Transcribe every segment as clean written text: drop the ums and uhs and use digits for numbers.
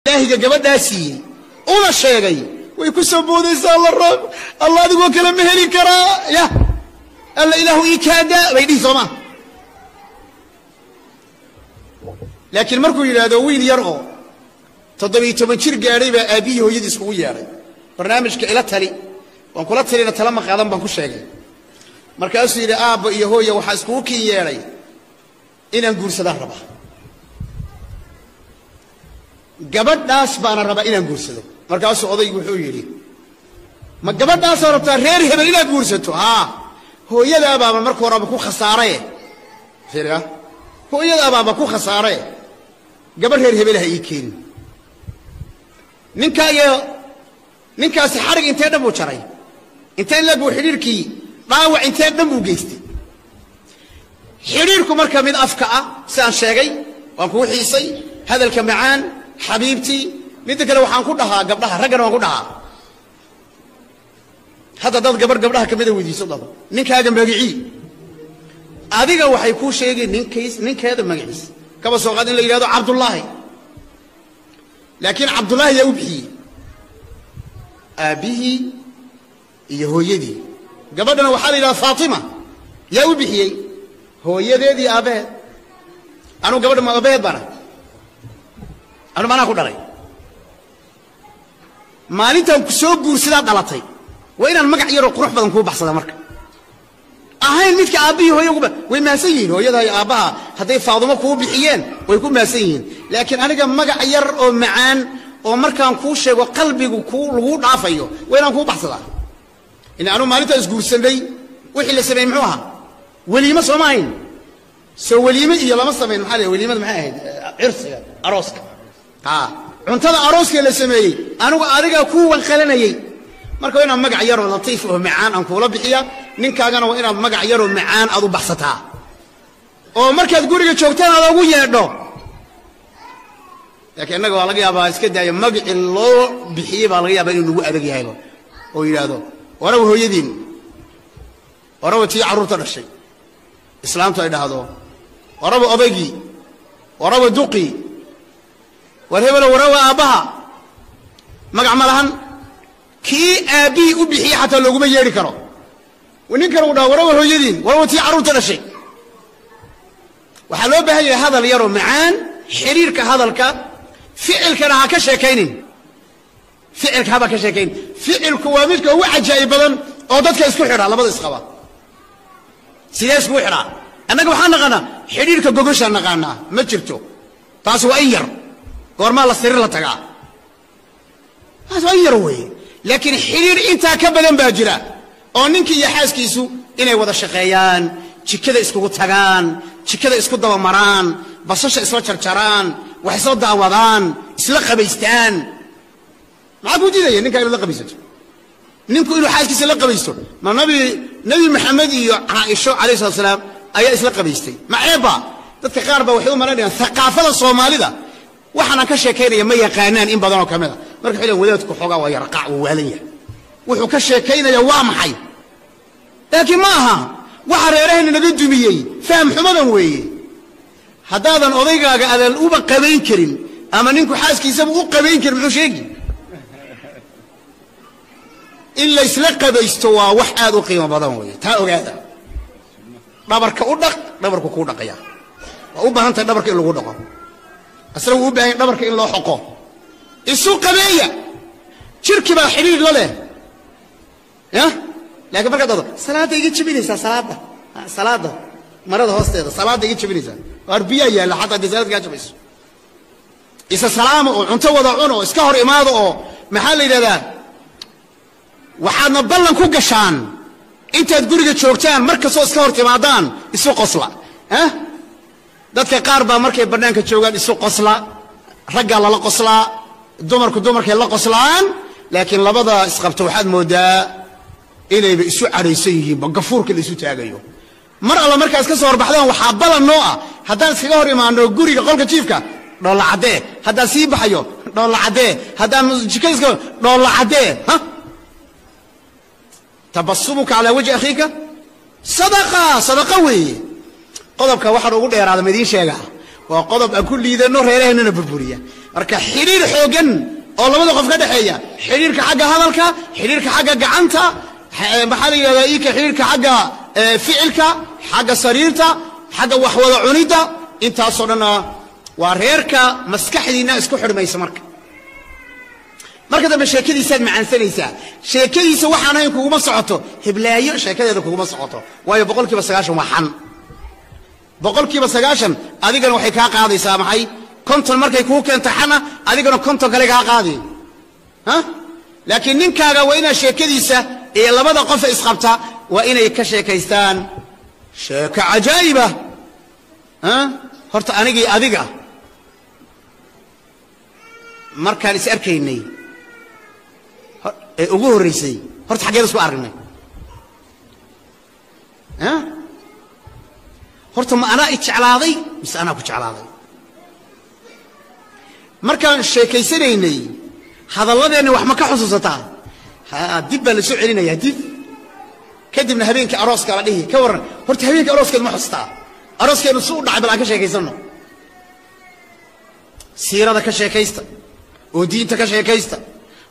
ilaahiga gabadhaasi una sheegay way ku soo boodaysaa Allah adigu kala ma heli karaa ya alla ilaahu ikaada way dhii Soomaa laakiin markuu yiraahdo wiil yar oo 17 jir gaaray baa aabihi hooyadii isku yeeray barnaamijka ila tali waan kula talina talama qaadan baan ku sheegay markaasuu yiri aabba iyo hooyo waxa isku kii yeeray inaan guursadaan raba gabadhaas baan raba inaan guursado markaasuu odaygu wuxuu yiri ma gabadhaas rabtaa reer hebel inaad guursato hooyada abaaba markuu horaba ku khasaaray fiira hooyada abaaba ku khasaaray gabadh reer hebel ha ii keen ninkaas xarig intee dhan buu jaray intee la buu xiriirkii dhaawac intee dhan buu geystay xiriirku marka mid afka saan sheegay waan ku xiisay hadalka macaan حبيبتي ميدك لو حنكون لها قبلها رجل ما كنا هذا ضد قبلها كمية ودي صدق نك هذا مجيء هذيك هو حيكون شيء نك هذا مجلس كما سوقات اللي يرادوا عبد الله لكن عبد الله يوبحي أبيه يهودي قبلنا وحال إلى فاطمة يوبحي هو يدي أبيه أنا قبل ما أبيه بنا أنا ما نأخذ عليه ما أنت كسوق ورسالة على وين المقع يروح روح بدن كوب بحصل مرك أهين متك أبيه هو يقول وما سين هو يدا أباها هذي فاضل كوب بحيان ويكون ما سين لكن أنا جم مقع ير معان ومركان كوشة وقلبي وكول وهو ضعفيه وين كوب بحصل إن أنا ما أنت أسقول سنبي وحيل سبعين معها وليمة سماين سو وليمة يلا ما سمين محله وليمة معاه عرس أروسك cuntada arooska la sameeyay anigu adiga ku wanqalanayay marka inaan magac yar oo latiif oo macaan aan kula bixiya ninkaagana waa inaad magac yar oo macaan aad u baxsataa oo markaad guriga joogtaan aad ugu yeedho laakiin anaga waa laga yaabaa iska daaya magac loo bixiyay baa laga yaabaa inuu ugu adag yahay oo yiraahdo wara hooyadiin wara tii caruurta dhashay islaamtu ay dhahdo wara odaygii wara duqi والهبل وراء أباها مقع ملهن كي أبي أبيحي حتى لو قم يجري كرو ونكروا دا وراء هجدين وراء تي عروت الشيء وحلو بهاي هذا اللي يرو معان حرير كهذا الكا فعل كنا كشكين فعل كهذا كشكين فعل كواميك هو عجائب بدن أوضتك اسكحرة على بعض الصخبة سياس اسكحرة أنا جوحنا غنا حرير كجوجش أنا غنا ما شرتو تاسو أير قرما الله سر الله تقع هذا يروي لكن حرير أنت كبدن باجرة أو نك يحاس كيسو إنه وضع شقيان شكذا إسكو تجان شكذا إسكو دوامران بصش إسلا شرشران وحصاد دعوان إسلا قبيستان ما بودي ذي نك إلا قبيست نك إله حاس كيس إلا قبيستو ما نبي محمد عائشة عليه الصلاة والسلام أي إسلا قبيستي مع عيبا تتقارب وحيو مرة ثقافة الصومالي ده وحنا كشكينا يا يقانان إن بدنوا كمذا مرك حلو ولادك حقا ويرقع ووالية وحو كشكينا يا وامحي لكن ماها وحريرين نجد مية فهم حمدا وي هذا أضيق على الأوبا قبين كريم أما نينكو حاس كيسبوا قبين كريم حشيجي إلا يسلق بيستوى وحاد وقيمة بدنوا وي تاو هذا نبرك أودق نبرك كودق يا وأوبا أنت نبرك إلا كودق أسرع وبعي نبرك إلا حقه السوق قبية شركة بالحرير ولا يا لكن بركة هذا صلاة يجي تبينيسا صلاة مرض هوستة صلاة يجي تبينيسا أربية يا لحتى دزات جات بس إذا سلام وأنت وضعونه إسكهر إماده محل إذا وحد نضلنا كوجشان أنت تقول لك شوكتان مركز إسكهر تمادان السوق أصلا dadka qaar baa markay barnaamijka joogaan isu qosla ragga la qosla dumarku la qoslaan laakiin labada isqabto waxaad moodaa inay isu careysan yihiin gafuurka la isu taagayo mar alla markaas ka soo horbaxdaan waxa balan noo haddaan iskaga hor imaano guriga qolka jiifka dhoola cadee haddaan sii baxayo dhoola cadee haddaan jikayska dhoola cadee tabassumuka ala wajhi akhiika sadaqa weeye qodobka waxa ugu dheeraada ma idin sheegaa وقضب أكل لي إنه رأيه إننا بربورية مركا حرير حوجن أو لما نقف كده حيا حرير كحاجة هذلك حرير كحاجة جعنتا محلي يلاقيك حرير كحاجة فعلك حاجة سريرتا حاجة وحوة عنيدة أنت أصلاً وارهيرك مسكح لي ناس كحر ما يسمرك مركز بشكل يسد مع ثانية شكل يسوي حنا يكون مصعته هبلايو شكل يكون مصعته ويبقول كي بسجاش ومحن بقول كي بسجاش هذه كانوا حكاية قاضي سامحي كنت المركز يكون كنت حنا هذه كانوا كنت قالك قاضي ها لكن نكاجا وين شكل يسا إلا بدأ قف إسقطها وين يكشكيستان شك عجائبة ها هرت أنيجي أديجا مركز إسأركيني ugu horeysay horta xageed isku aragnay horta ma ana ijeclaaday mise ana ku jeclaaday markaan sheekaysanay hadalladeena wax ma ka xusuusataa dib baa la soo celinayaa dib kadibna habeenkii arooska la dhihi ka waran horta habeenkii arooska ma xustaa arooskeenu soo dhacay bal aan ka sheekaysano siirada ka sheekaysta oo diinta ka sheekaysta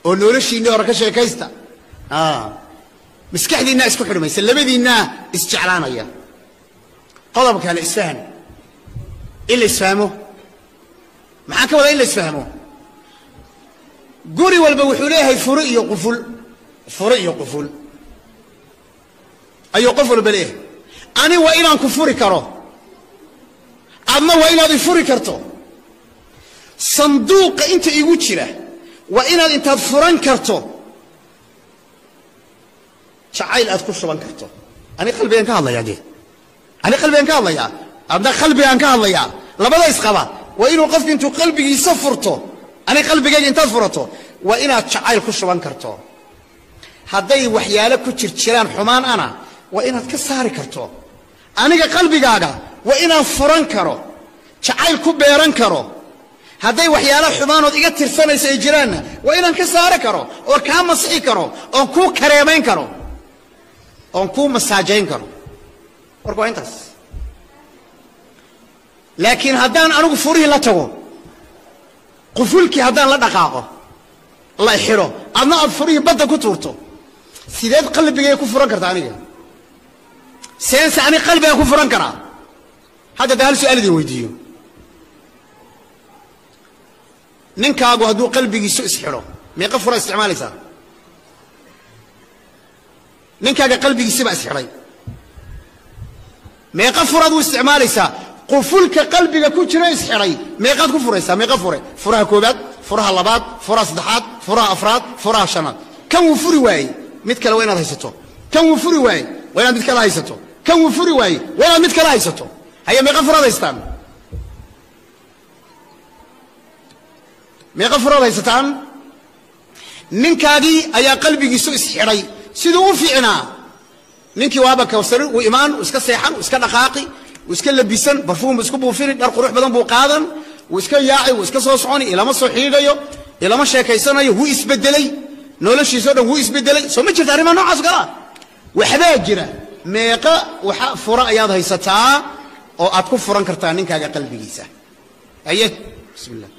oo noloshiina hore ka sheekaysta maskaxdiina isku xidhmaysa labadiina isjeclaanaya qodobka la isfahan ila isfahmo maxaa ka wada ila isfahmo guri walba wuxuu leeyahay furo iyo quful ayo quful baleeh ani waa inaan ku furi karo adna waa inaad furi karto sanduuqa inta igu jira وإن أنت فرن كرتو شعيل أذكر شبان كرتو أنا قلبي أنك الله يا دي أنا قلبي أنك الله يا أبدا قلبي أنك الله يا لا بلا يسقبا وإن وقفت أنت قلبي يسفرتو أنا قلبي جاي أنت فرتو وإن شعيل كل شبان كرتو هذي وحيالك كتشيران حمان أنا وإن تكسر كرتو أنا قلبي جاga وإن فرن كرو شعيل كبيران كرو هذي وحياله حمانود إيجا ترسانة سيجرانا وإن كسارة كرو أو كام مسحي كرو أو كو كريمين كرو أو كو مساجين كرو أرجو أنتس لكن هذان أنا قفوري لا تقول قفولك هذان لا دقاقه الله يحيره أنا قفوري بدأ كتورته سيدات قلبي يكفران كرتانية سينس أنا قلبي يكفران كرا هذا ده السؤال دي ويديو ninkaagu hadduu qalbigiisu isxiro meeqa fura isticmaalaysaa ninkaaga qalbigiisiba isxiray meeqa furaad u isticmaalaysaa qufulka qalbiga ku jira isxiray meeqaad ku furaysaa meeqa furaha koobaad furaha labaad furaha saddexaad furaha afraad furaha shanaad kan wuu furi waayey mid kale waa inaad haysato kan wuu furi waayey waa inaad mid kale haysato kan wuu furi waayey waa inaad mid kale haysato haya meeqa furaad haystaan meeqa furaad haysataan ninkaagii ayaa qalbigiisu isxiray siduu u fiicnaa ninkii waaba kawsari uu imaan iska seexan iska dhaqaaqi iska labisan barfuum isku buufini dhar qurux badan buu qaadan iska yaaci iska soo soconi ilama soo xiigayo ilama sheekaysanayo wuu isbedelay noloshiisa dhan wuu isbedelay soo ma jirta arrimo noocaas kala waxbaa jira meeqa waxa fura ayaad haysataa oo aad ku furan kartaa ninkaaga qalbigiisa aye bismillah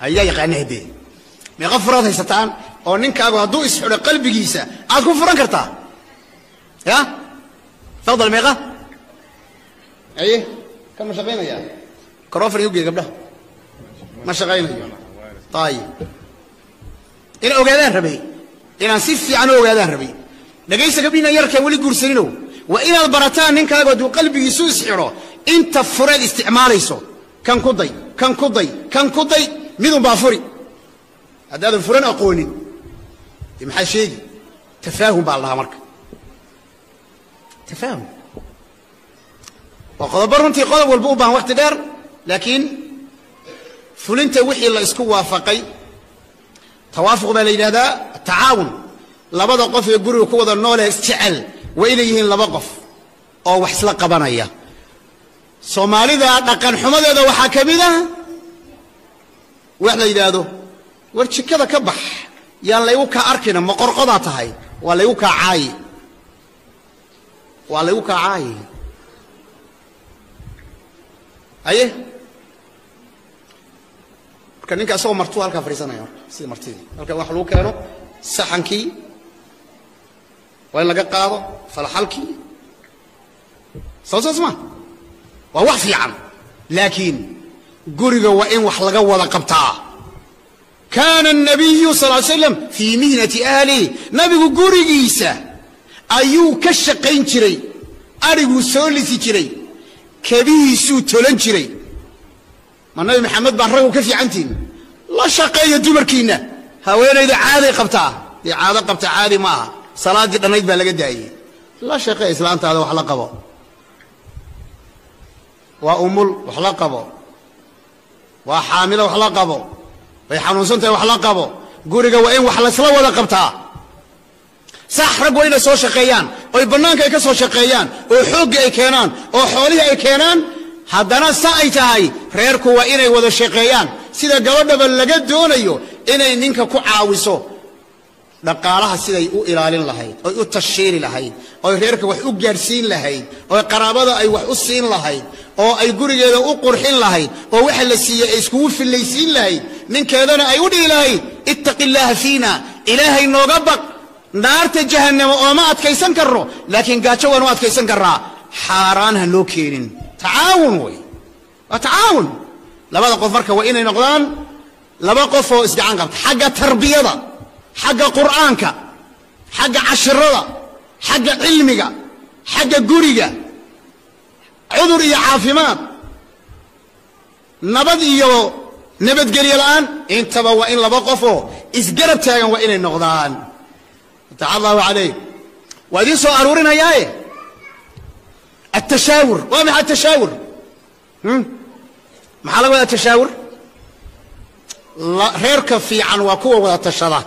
ayaa yaqaanay de meeqa furaad haysataan oo ninkaagu hadduu isxiro qalbigiisa aad ku furan kartaa ya tafadal meeqa aye kama shaqeynaya كرافر يوجي قبله ما شغالين طيب إن أوجدان ربي إن نسيف عن أوجدان ربي نجيس قبلنا يركب ولي جرسينه وإن البرتان إنك أجد قلبي يسوس حرا أنت فرد استعمال يسوع كان كضي ميدون بافوري هذا الفرن أقولي يمحى شيء تفاهم بالله مرك تفاهم وقد برنتي قلب والبوبة وقت دار لكن فلنت وحي الله اسكو وافقي توافق بين هذا التعاون لبدا قف يقولوا كودا نوله استعل وإليهن لبقف أو وحسلا قبانية سوماليدا دقن حمددا waxa kamida wax la yiraahdo warji kada ka bax يا لا يوكا أركنا مقرقضة هاي ولا يوكا عاي ولا يوكا عاي أيه كان إنك أسوأ مرتوه هالك فريسانا يا سيد مرتي هالك واحد كانوا سحنكي وإلا قاضي فلحلكي صوت اسمه وهو في عام لكن قرق وإن وحلقا ولا قبطا كان النبي صلى الله عليه وسلم في مهنة أهله نبي قرقيسة أيو كشقين جري أرقو سولسي جري كبيسو تولن جري ما النبي محمد بحرقو كفي عنتين لا شقية دمركينة هوين إذا عادي قبطا دي عادة قبطا عادي معها صلاة جدا نجبها لقد داعي لا شقية إسلام هذا وحلقه وأمل وحلقه وحامل وحلقه ويحنوسنته وحلقه قرقه وإن وحلسلا ولا قبطا صح رق وين سو شقيان oo banaanka ay ka soo shaqeeyaan oo xoog ay keenaan oo xoolihi ay keenaan haddana saay tahay reerku waa inay wada shaqeeyaan sida gabadhaba laga doonayo inay ninka ku caawiso dhaqaalaha siday u ilaalin lahayd oo u tashiiri lahayd oo reerka wax u gaarsiin lahayd oo qaraabada ay wax u siin lahayd oo ay gurigeeda u qurxin lahayd oo waxa la siiyay isku filaysiin lahayd ninkeedana ay u dhiilahayd ittaqillaha fiina ilaahay nooga baq naarta jahannama oo ma adkaysan karo laakiin gaajo waan u adkaysan karaa xaaraan ha loo keenin taawun way taawun labada qof marka waa inay noqdaan laba qof oo isgacan qabta xagga tarbiyada xagga quraanka xagga casharada xagga cilmiga xagga guriga cudur iyo caafimaad nabad iyo nabadgelyo la'aan intaba waa in laba qof oo isgarab taagan waa inay noqdaan تعالى عليه وهذه سؤال ورنا ياي التشاور وما التشاور محل ولا التشاور لا هيرك في عن وكوه ولا تشرا